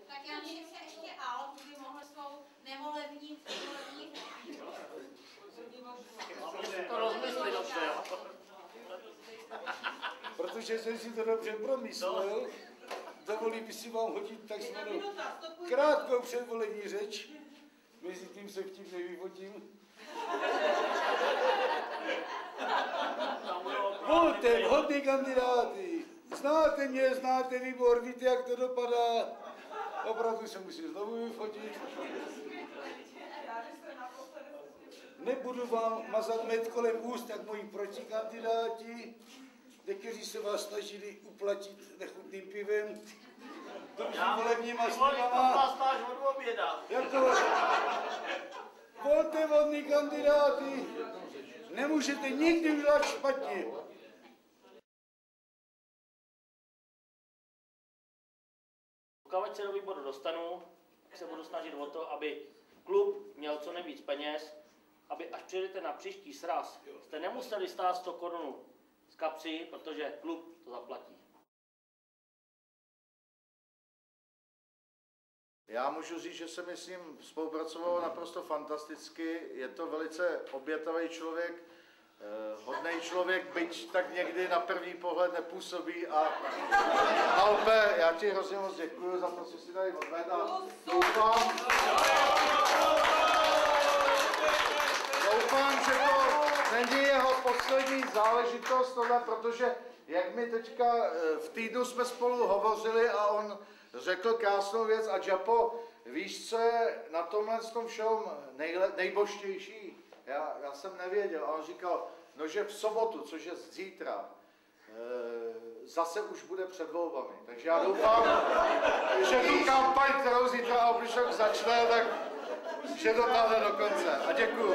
Tak já myslím, že ještě Alp by mohl svou nevolební To rozmyslí dobře, jo. Protože jsem si to dobře promyslel, dovolí by si vám hodit takzvanou krátkou předvolební řeč, mezi tím se vtip nevyvodím. Volte vhodný kandidáty, znáte mě, znáte výbor, víte, jak to dopadá. Opravdu se musím znovu vyfotit. Nebudu vám mazat med kolem úst, jak moji protikandidáti, kteří se vás snažili uplatit nechutným pivem, volebníma slibama. Jako volte vodní kandidáty, nemůžete nikdy udělat špatně. Pokud se do výboru dostanu, se budu snažit o to, aby klub měl co nejvíc peněz, aby až přijdete na příští sraz, jste nemuseli stát 100 korun z kapsy, protože klub to zaplatí. Já můžu říct, že jsem s ním spolupracoval naprosto fantasticky. Je to velice obětavý člověk, hodnej člověk, byť tak někdy na první pohled nepůsobí. A Alpe, já ti hrozně moc děkuji za to, co jsi tady odvedl a doufám, že to není jeho poslední záležitost tohle, protože jak mi teďka v týdnu jsme spolu hovořili a on řekl krásnou věc a Čapo, víš, co je na tomhle všem nejbožtější? Já jsem nevěděl a on říkal, no že v sobotu, což je zítra, zase už bude před volbami. Takže já doufám, že tu kampaň, kterou zítra Oblišok začne, tak že dotáhne do konce. A děkuju.